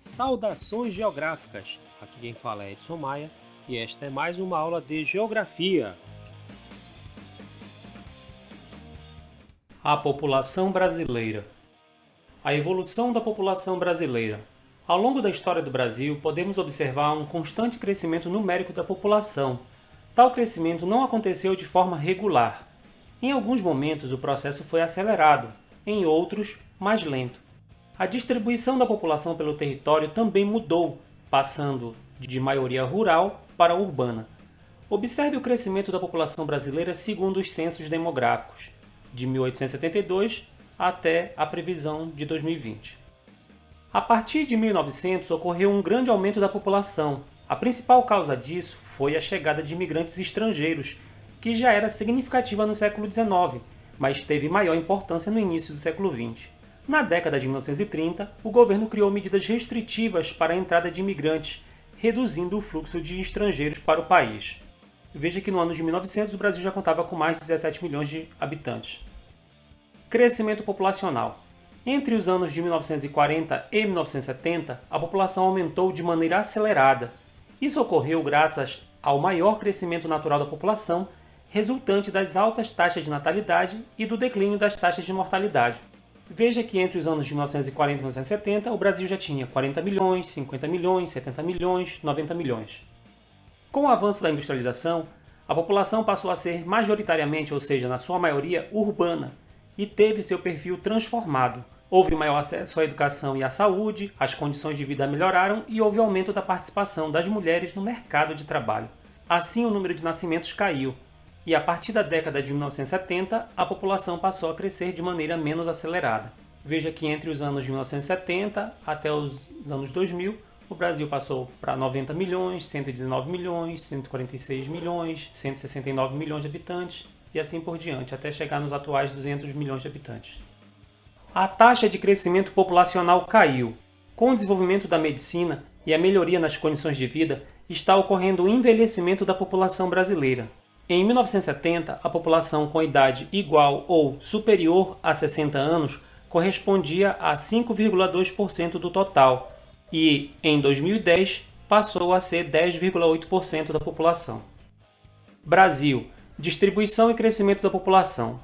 Saudações geográficas! Aqui quem fala é Edson Maia e esta é mais uma aula de Geografia. A população brasileira. A evolução da população brasileira. Ao longo da história do Brasil, podemos observar um constante crescimento numérico da população. Tal crescimento não aconteceu de forma regular. Em alguns momentos o processo foi acelerado, em outros, mais lento. A distribuição da população pelo território também mudou, passando de maioria rural para urbana. Observe o crescimento da população brasileira segundo os censos demográficos, de 1872 até a previsão de 2020. A partir de 1900 ocorreu um grande aumento da população. A principal causa disso foi a chegada de imigrantes estrangeiros, que já era significativa no século XIX, mas teve maior importância no início do século XX. Na década de 1930, o governo criou medidas restritivas para a entrada de imigrantes, reduzindo o fluxo de estrangeiros para o país. Veja que no ano de 1900 o Brasil já contava com mais de 17 milhões de habitantes. Crescimento populacional. Entre os anos de 1940 e 1970, a população aumentou de maneira acelerada. Isso ocorreu graças ao maior crescimento natural da população, resultante das altas taxas de natalidade e do declínio das taxas de mortalidade. Veja que entre os anos de 1940 e 1970, o Brasil já tinha 40 milhões, 50 milhões, 70 milhões, 90 milhões. Com o avanço da industrialização, a população passou a ser majoritariamente, ou seja, na sua maioria, urbana, e teve seu perfil transformado. Houve maior acesso à educação e à saúde, as condições de vida melhoraram e houve aumento da participação das mulheres no mercado de trabalho. Assim, o número de nascimentos caiu. E a partir da década de 1970, a população passou a crescer de maneira menos acelerada. Veja que entre os anos de 1970 até os anos 2000, o Brasil passou para 90 milhões, 119 milhões, 146 milhões, 169 milhões de habitantes e assim por diante, até chegar nos atuais 200 milhões de habitantes. A taxa de crescimento populacional caiu. Com o desenvolvimento da medicina e a melhoria nas condições de vida, está ocorrendo o envelhecimento da população brasileira. Em 1970, a população com idade igual ou superior a 60 anos correspondia a 5,2% do total e, em 2010, passou a ser 10,8% da população. Brasil. Distribuição e crescimento da população.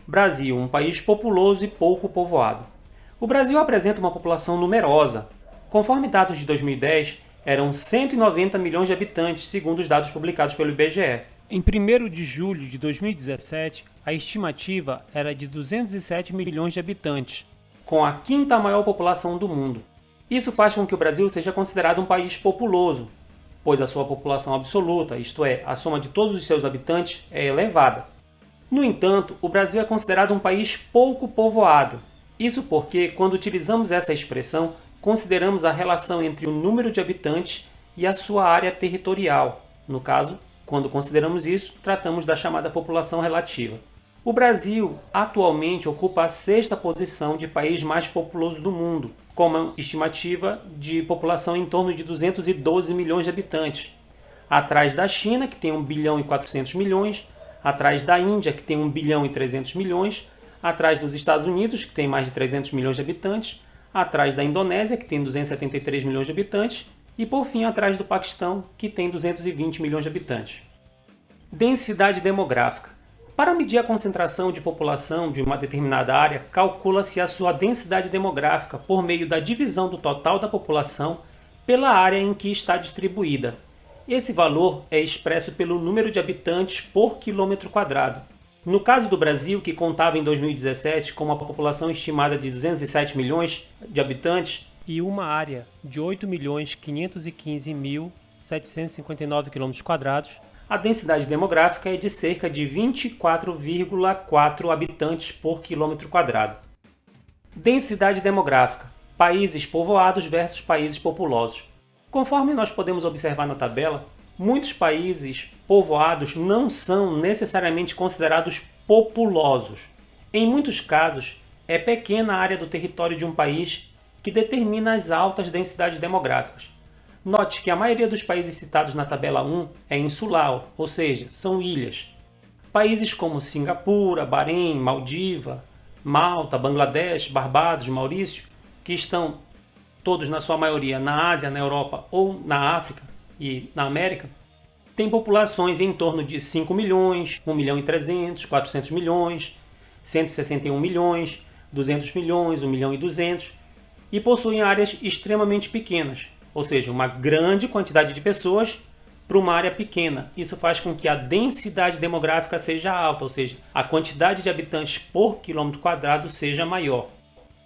Brasil, um país populoso e pouco povoado. O Brasil apresenta uma população numerosa. Conforme dados de 2010, eram 190 milhões de habitantes, segundo os dados publicados pelo IBGE. Em 1º de julho de 2017, a estimativa era de 207 milhões de habitantes, com a quinta maior população do mundo. Isso faz com que o Brasil seja considerado um país populoso, pois a sua população absoluta, isto é, a soma de todos os seus habitantes, é elevada. No entanto, o Brasil é considerado um país pouco povoado. Isso porque, quando utilizamos essa expressão, consideramos a relação entre o número de habitantes e a sua área territorial. No caso, quando consideramos isso, tratamos da chamada população relativa. O Brasil, atualmente, ocupa a 6ª posição de país mais populoso do mundo, com uma estimativa de população em torno de 212 milhões de habitantes. Atrás da China, que tem 1 bilhão e 400 milhões, atrás da Índia, que tem 1 bilhão e 300 milhões, atrás dos Estados Unidos, que tem mais de 300 milhões de habitantes, atrás da Indonésia, que tem 273 milhões de habitantes, e por fim atrás do Paquistão, que tem 220 milhões de habitantes. Densidade demográfica. Para medir a concentração de população de uma determinada área, calcula-se a sua densidade demográfica por meio da divisão do total da população pela área em que está distribuída. Esse valor é expresso pelo número de habitantes por quilômetro quadrado. No caso do Brasil, que contava em 2017 com uma população estimada de 207 milhões de habitantes, e uma área de 8.515.759 km², a densidade demográfica é de cerca de 24,4 habitantes por km². Densidade demográfica. Países povoados versus países populosos. Conforme nós podemos observar na tabela, muitos países povoados não são necessariamente considerados populosos. Em muitos casos, é pequena a área do território de um país que determina as altas densidades demográficas. Note que a maioria dos países citados na tabela 1 é insular, ou seja, são ilhas. Países como Singapura, Bahrein, Maldiva, Malta, Bangladesh, Barbados, Maurício, que estão todos na sua maioria na Ásia, na Europa ou na África e na América, têm populações em torno de 5 milhões, 1 milhão e 300, 400 milhões, 161 milhões, 200 milhões, 1 milhão e 200, e possuem áreas extremamente pequenas, ou seja, uma grande quantidade de pessoas para uma área pequena. Isso faz com que a densidade demográfica seja alta, ou seja, a quantidade de habitantes por quilômetro quadrado seja maior.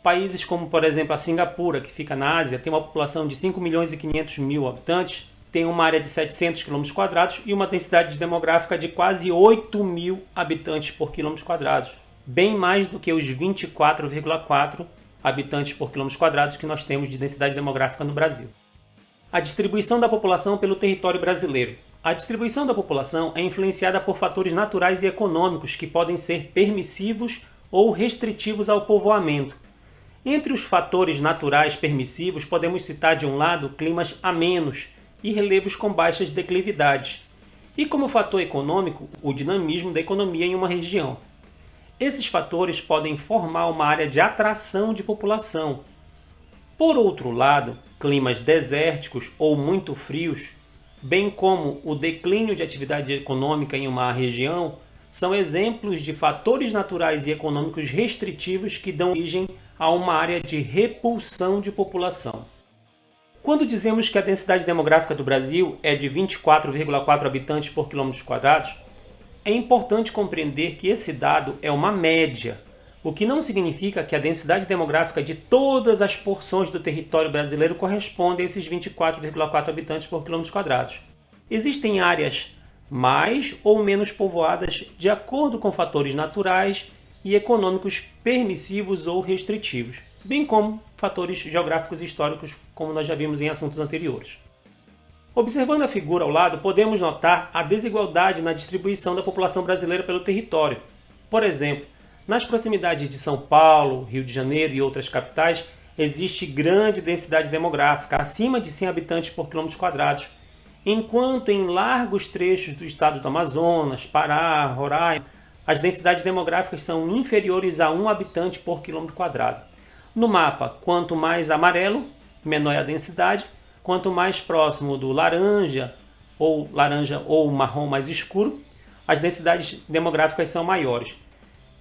Países como, por exemplo, a Singapura, que fica na Ásia, tem uma população de 5 milhões e 500 mil habitantes, tem uma área de 700 quilômetros quadrados e uma densidade demográfica de quase 8 mil habitantes por quilômetro quadrados, bem mais do que os 24,4 habitantes por quilômetros quadrados que nós temos de densidade demográfica no Brasil. A distribuição da população pelo território brasileiro. A distribuição da população é influenciada por fatores naturais e econômicos que podem ser permissivos ou restritivos ao povoamento. Entre os fatores naturais permissivos, podemos citar de um lado climas amenos e relevos com baixas declividades, e como fator econômico, o dinamismo da economia em uma região. Esses fatores podem formar uma área de atração de população. Por outro lado, climas desérticos ou muito frios, bem como o declínio de atividade econômica em uma região, são exemplos de fatores naturais e econômicos restritivos que dão origem a uma área de repulsão de população. Quando dizemos que a densidade demográfica do Brasil é de 24,4 habitantes por quilômetros quadrados, é importante compreender que esse dado é uma média, o que não significa que a densidade demográfica de todas as porções do território brasileiro corresponde a esses 24,4 habitantes por quilômetros quadrados. Existem áreas mais ou menos povoadas de acordo com fatores naturais e econômicos permissivos ou restritivos, bem como fatores geográficos e históricos, como nós já vimos em assuntos anteriores. Observando a figura ao lado, podemos notar a desigualdade na distribuição da população brasileira pelo território. Por exemplo, nas proximidades de São Paulo, Rio de Janeiro e outras capitais, existe grande densidade demográfica, acima de 100 habitantes por quilômetros quadrados, enquanto em largos trechos do estado do Amazonas, Pará, Roraima, as densidades demográficas são inferiores a 1 habitante por quilômetro quadrado. No mapa, quanto mais amarelo, menor é a densidade, quanto mais próximo do laranja ou marrom mais escuro, as densidades demográficas são maiores.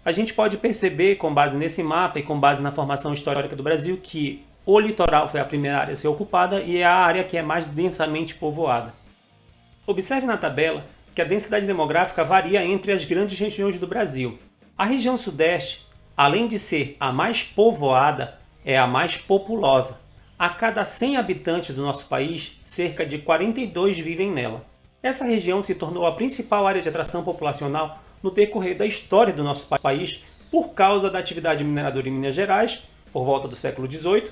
A gente pode perceber, com base nesse mapa e com base na formação histórica do Brasil, que o litoral foi a primeira área a ser ocupada e é a área que é mais densamente povoada. Observe na tabela que a densidade demográfica varia entre as grandes regiões do Brasil. A região sudeste, além de ser a mais povoada, é a mais populosa. A cada 100 habitantes do nosso país, cerca de 42 vivem nela. Essa região se tornou a principal área de atração populacional no decorrer da história do nosso país por causa da atividade mineradora em Minas Gerais, por volta do século XVIII,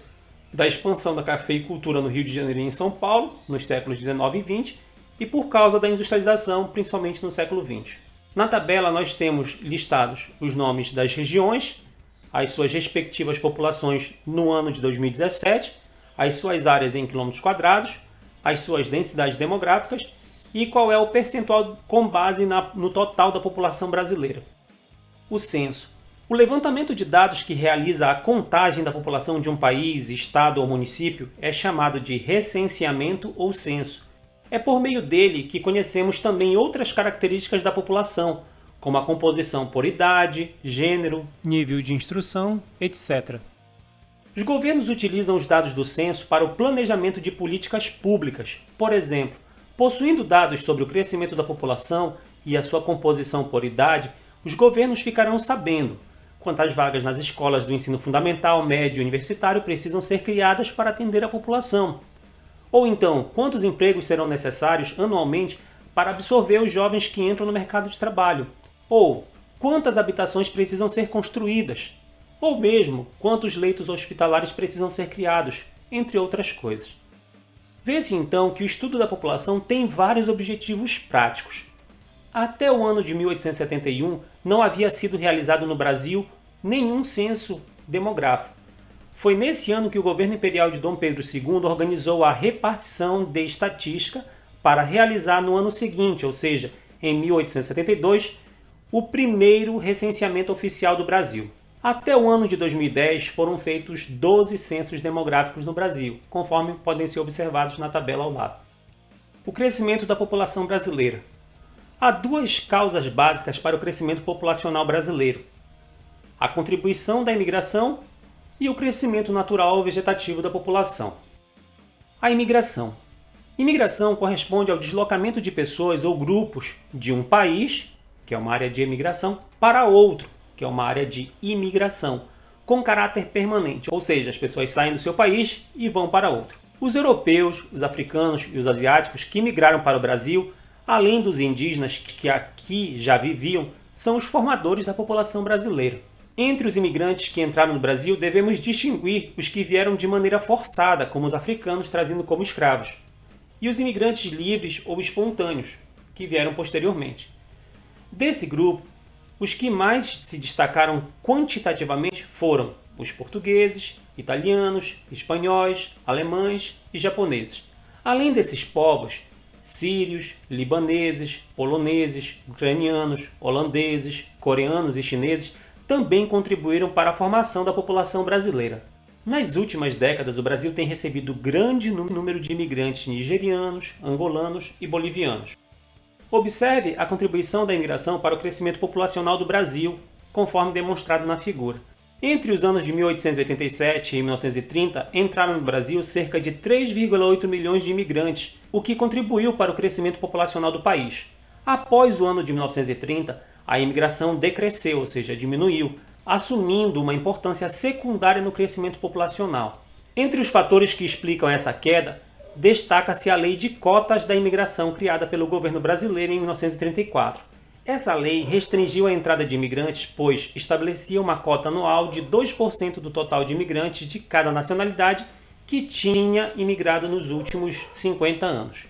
da expansão da cafeicultura no Rio de Janeiro e em São Paulo, nos séculos XIX e XX, e por causa da industrialização, principalmente no século XX. Na tabela nós temos listados os nomes das regiões, as suas respectivas populações no ano de 2017, as suas áreas em quilômetros quadrados, as suas densidades demográficas e qual é o percentual com base no total da população brasileira. O censo. O levantamento de dados que realiza a contagem da população de um país, estado ou município é chamado de recenseamento ou censo. É por meio dele que conhecemos também outras características da população, como a composição por idade, gênero, nível de instrução, etc. Os governos utilizam os dados do censo para o planejamento de políticas públicas. Por exemplo, possuindo dados sobre o crescimento da população e a sua composição por idade, os governos ficarão sabendo quantas vagas nas escolas do ensino fundamental, médio e universitário precisam ser criadas para atender a população. Ou então, quantos empregos serão necessários anualmente para absorver os jovens que entram no mercado de trabalho? Ou quantas habitações precisam ser construídas? Ou mesmo, quantos leitos hospitalares precisam ser criados, entre outras coisas. Vê-se então que o estudo da população tem vários objetivos práticos. Até o ano de 1871, não havia sido realizado no Brasil nenhum censo demográfico. Foi nesse ano que o governo imperial de Dom Pedro II organizou a repartição de estatística para realizar no ano seguinte, ou seja, em 1872, o primeiro recenseamento oficial do Brasil. Até o ano de 2010 foram feitos 12 censos demográficos no Brasil, conforme podem ser observados na tabela ao lado. O crescimento da população brasileira. Há duas causas básicas para o crescimento populacional brasileiro: a contribuição da imigração e o crescimento natural ou vegetativo da população. A imigração. Imigração corresponde ao deslocamento de pessoas ou grupos de um país, que é uma área de emigração, para outro, que é uma área de imigração, com caráter permanente, ou seja, as pessoas saem do seu país e vão para outro. Os europeus, os africanos e os asiáticos que migraram para o Brasil, além dos indígenas que aqui já viviam, são os formadores da população brasileira. Entre os imigrantes que entraram no Brasil, devemos distinguir os que vieram de maneira forçada, como os africanos trazendo como escravos, e os imigrantes livres ou espontâneos, que vieram posteriormente. Desse grupo, os que mais se destacaram quantitativamente foram os portugueses, italianos, espanhóis, alemães e japoneses. Além desses povos, sírios, libaneses, poloneses, ucranianos, holandeses, coreanos e chineses também contribuíram para a formação da população brasileira. Nas últimas décadas, o Brasil tem recebido grande número de imigrantes nigerianos, angolanos e bolivianos. Observe a contribuição da imigração para o crescimento populacional do Brasil, conforme demonstrado na figura. Entre os anos de 1887 e 1930, entraram no Brasil cerca de 3,8 milhões de imigrantes, o que contribuiu para o crescimento populacional do país. Após o ano de 1930, a imigração decresceu, ou seja, diminuiu, assumindo uma importância secundária no crescimento populacional. Entre os fatores que explicam essa queda, destaca-se a Lei de Cotas da Imigração criada pelo governo brasileiro em 1934. Essa lei restringiu a entrada de imigrantes, pois estabelecia uma cota anual de 2% do total de imigrantes de cada nacionalidade que tinha imigrado nos últimos 50 anos.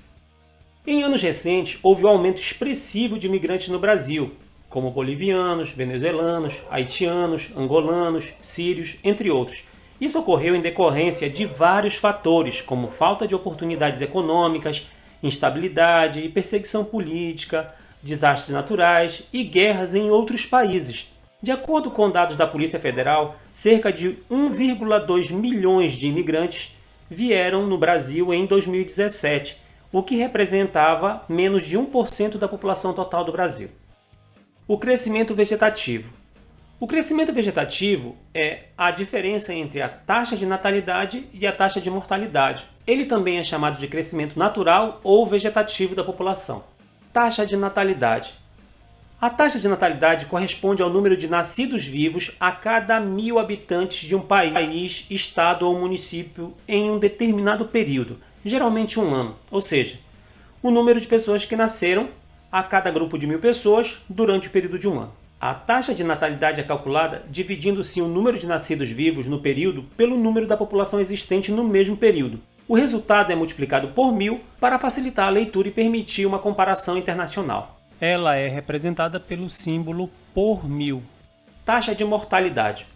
Em anos recentes, houve um aumento expressivo de imigrantes no Brasil, como bolivianos, venezuelanos, haitianos, angolanos, sírios, entre outros. Isso ocorreu em decorrência de vários fatores, como falta de oportunidades econômicas, instabilidade e perseguição política, desastres naturais e guerras em outros países. De acordo com dados da Polícia Federal, cerca de 1,2 milhões de imigrantes vieram no Brasil em 2017, o que representava menos de 1% da população total do Brasil. O crescimento vegetativo. O crescimento vegetativo é a diferença entre a taxa de natalidade e a taxa de mortalidade. Ele também é chamado de crescimento natural ou vegetativo da população. Taxa de natalidade. A taxa de natalidade corresponde ao número de nascidos vivos a cada 1.000 habitantes de um país, estado ou município em um determinado período, geralmente um ano, ou seja, o número de pessoas que nasceram a cada grupo de 1.000 pessoas durante o período de um ano. A taxa de natalidade é calculada dividindo-se o número de nascidos vivos no período pelo número da população existente no mesmo período. O resultado é multiplicado por 1.000 para facilitar a leitura e permitir uma comparação internacional. Ela é representada pelo símbolo por 1.000. Taxa de mortalidade.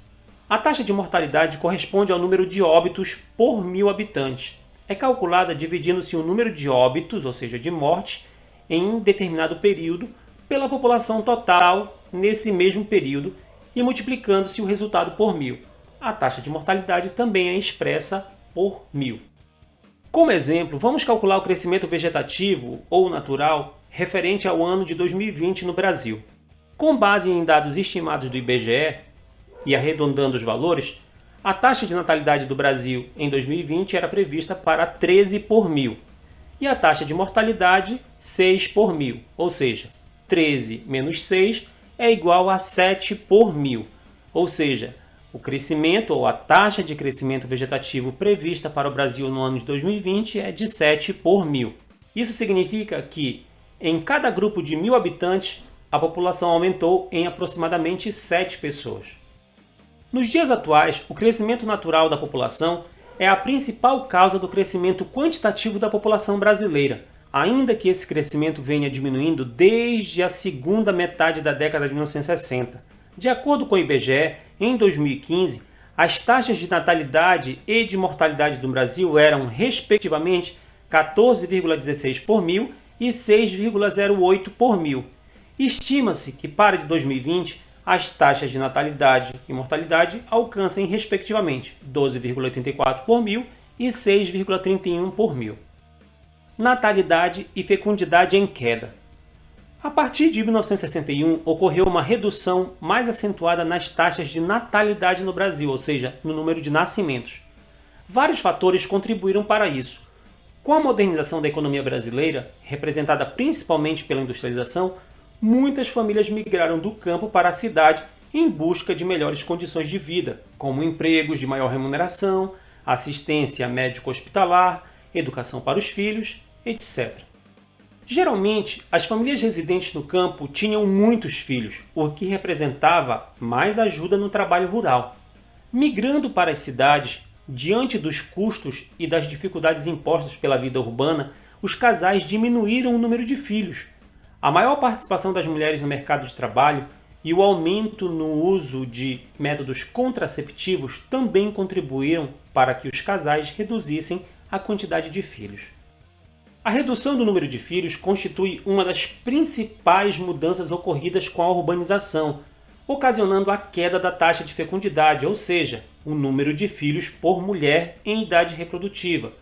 A taxa de mortalidade corresponde ao número de óbitos por 1.000 habitantes. É calculada dividindo-se o número de óbitos, ou seja, de mortes, em um determinado período, pela população total nesse mesmo período e multiplicando-se o resultado por 1.000. A taxa de mortalidade também é expressa por 1.000. Como exemplo, vamos calcular o crescimento vegetativo ou natural referente ao ano de 2020 no Brasil. Com base em dados estimados do IBGE e arredondando os valores, a taxa de natalidade do Brasil em 2020 era prevista para 13 por 1.000 e a taxa de mortalidade 6 por 1.000, ou seja, 13 menos 6 é igual a 7 por 1.000, ou seja, o crescimento ou a taxa de crescimento vegetativo prevista para o Brasil no ano de 2020 é de 7 por 1.000. Isso significa que, em cada grupo de 1.000 habitantes, a população aumentou em aproximadamente 7 pessoas. Nos dias atuais, o crescimento natural da população é a principal causa do crescimento quantitativo da população brasileira, ainda que esse crescimento venha diminuindo desde a segunda metade da década de 1960. De acordo com o IBGE, em 2015, as taxas de natalidade e de mortalidade do Brasil eram, respectivamente, 14,16 por 1.000 e 6,08 por 1.000. Estima-se que para 2020 as taxas de natalidade e mortalidade alcançam, respectivamente, 12,84 por mil e 6,31 por mil. Natalidade e fecundidade em queda. A partir de 1961, ocorreu uma redução mais acentuada nas taxas de natalidade no Brasil, ou seja, no número de nascimentos. Vários fatores contribuíram para isso. Com a modernização da economia brasileira, representada principalmente pela industrialização, muitas famílias migraram do campo para a cidade em busca de melhores condições de vida, como empregos de maior remuneração, assistência médico-hospitalar, educação para os filhos, etc. Geralmente, as famílias residentes no campo tinham muitos filhos, o que representava mais ajuda no trabalho rural. Migrando para as cidades, diante dos custos e das dificuldades impostas pela vida urbana, os casais diminuíram o número de filhos. A maior participação das mulheres no mercado de trabalho e o aumento no uso de métodos contraceptivos também contribuíram para que os casais reduzissem a quantidade de filhos. A redução do número de filhos constitui uma das principais mudanças ocorridas com a urbanização, ocasionando a queda da taxa de fecundidade, ou seja, o número de filhos por mulher em idade reprodutiva.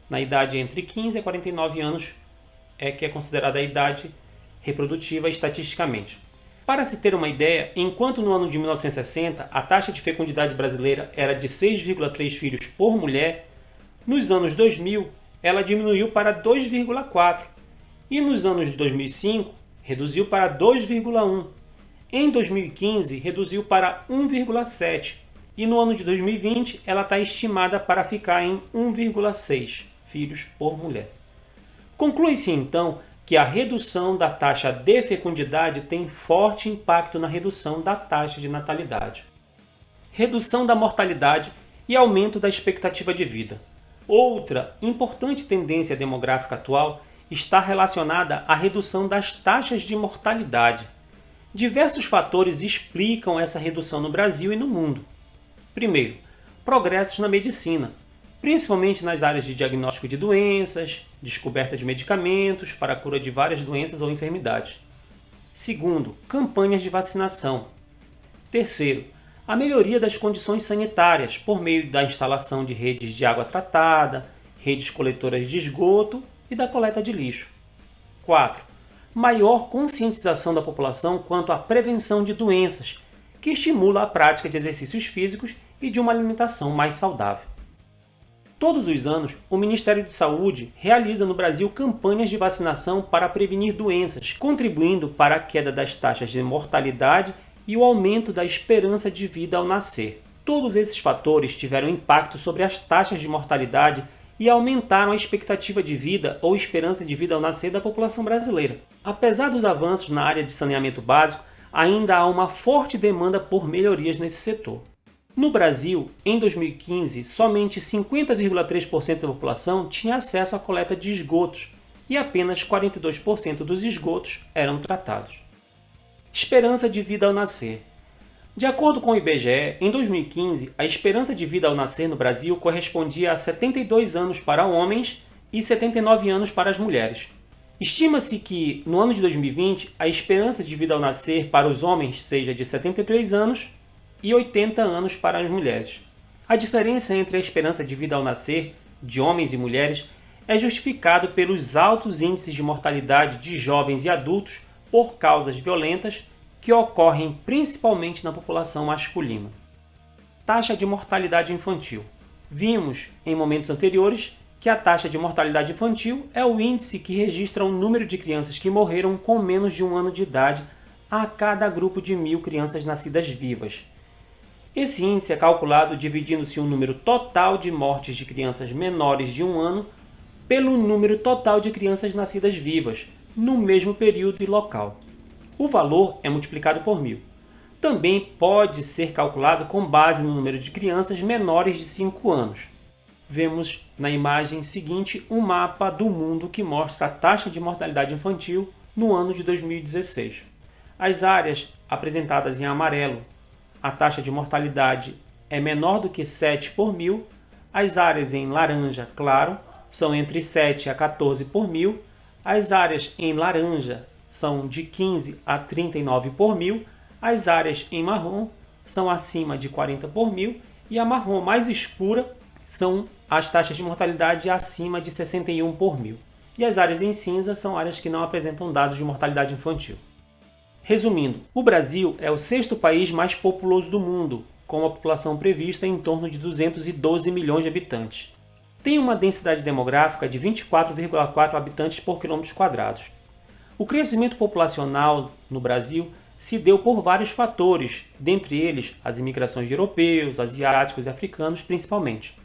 Na idade entre 15 e 49 anos que é considerada a idade reprodutiva estatisticamente. Para se ter uma ideia, enquanto no ano de 1960 a taxa de fecundidade brasileira era de 6,3 filhos por mulher, nos anos 2000 ela diminuiu para 2,4 e nos anos de 2005 reduziu para 2,1. Em 2015 reduziu para 1,7 e no ano de 2020 ela está estimada para ficar em 1,6 filhos por mulher. Conclui-se então que a redução da taxa de fecundidade tem forte impacto na redução da taxa de natalidade. Redução da mortalidade e aumento da expectativa de vida. Outra importante tendência demográfica atual está relacionada à redução das taxas de mortalidade. Diversos fatores explicam essa redução no Brasil e no mundo. Primeiro, progressos na medicina, principalmente nas áreas de diagnóstico de doenças, descoberta de medicamentos para a cura de várias doenças ou enfermidades. Segundo, campanhas de vacinação. Terceiro, a melhoria das condições sanitárias por meio da instalação de redes de água tratada, redes coletoras de esgoto e da coleta de lixo. 4. Maior conscientização da população quanto à prevenção de doenças, que estimula a prática de exercícios físicos e de uma alimentação mais saudável. Todos os anos, o Ministério de Saúde realiza no Brasil campanhas de vacinação para prevenir doenças, contribuindo para a queda das taxas de mortalidade e o aumento da esperança de vida ao nascer. Todos esses fatores tiveram impacto sobre as taxas de mortalidade e aumentaram a expectativa de vida ou esperança de vida ao nascer da população brasileira. Apesar dos avanços na área de saneamento básico, ainda há uma forte demanda por melhorias nesse setor. No Brasil, em 2015, somente 50,3% da população tinha acesso à coleta de esgotos e apenas 42% dos esgotos eram tratados. Esperança de vida ao nascer. De acordo com o IBGE, em 2015, a esperança de vida ao nascer no Brasil correspondia a 72 anos para homens e 79 anos para as mulheres. Estima-se que, no ano de 2020, a esperança de vida ao nascer para os homens seja de 73 anos e 80 anos para as mulheres. A diferença entre a esperança de vida ao nascer de homens e mulheres é justificado pelos altos índices de mortalidade de jovens e adultos por causas violentas que ocorrem principalmente na população masculina. Taxa de mortalidade infantil. Vimos, em momentos anteriores, que a taxa de mortalidade infantil é o índice que registra o número de crianças que morreram com menos de 1 ano de idade a cada grupo de 1.000 crianças nascidas vivas. Esse índice é calculado dividindo-se o número total de mortes de crianças menores de 1 ano pelo número total de crianças nascidas vivas, no mesmo período e local. O valor é multiplicado por 1.000. Também pode ser calculado com base no número de crianças menores de 5 anos. Vemos na imagem seguinte um mapa do mundo que mostra a taxa de mortalidade infantil no ano de 2016. As áreas apresentadas em amarelo, a taxa de mortalidade é menor do que 7 por 1.000. As áreas em laranja claro são entre 7 a 14 por 1.000. As áreas em laranja são de 15 a 39 por 1.000, As áreas em marrom são acima de 40 por mil e a marrom mais escura são as taxas de mortalidade acima de 61 por mil. E as áreas em cinza são áreas que não apresentam dados de mortalidade infantil. Resumindo, o Brasil é o sexto país mais populoso do mundo, com uma população prevista em torno de 212 milhões de habitantes. Tem uma densidade demográfica de 24,4 habitantes por quilômetros quadrados. O crescimento populacional no Brasil se deu por vários fatores, dentre eles as imigrações de europeus, asiáticos e africanos principalmente.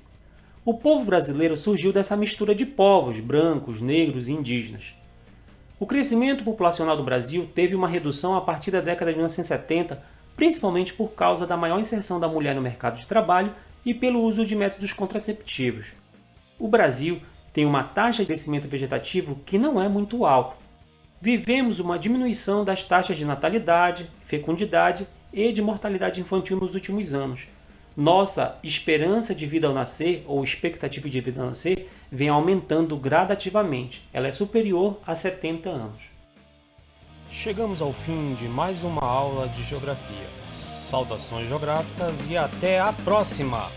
O povo brasileiro surgiu dessa mistura de povos brancos, negros e indígenas. O crescimento populacional do Brasil teve uma redução a partir da década de 1970, principalmente por causa da maior inserção da mulher no mercado de trabalho e pelo uso de métodos contraceptivos. O Brasil tem uma taxa de crescimento vegetativo que não é muito alta. Vivemos uma diminuição das taxas de natalidade, fecundidade e de mortalidade infantil nos últimos anos. Nossa esperança de vida ao nascer, ou expectativa de vida ao nascer, vem aumentando gradativamente. Ela é superior a 70 anos. Chegamos ao fim de mais uma aula de Geografia. Saudações geográficas e até a próxima!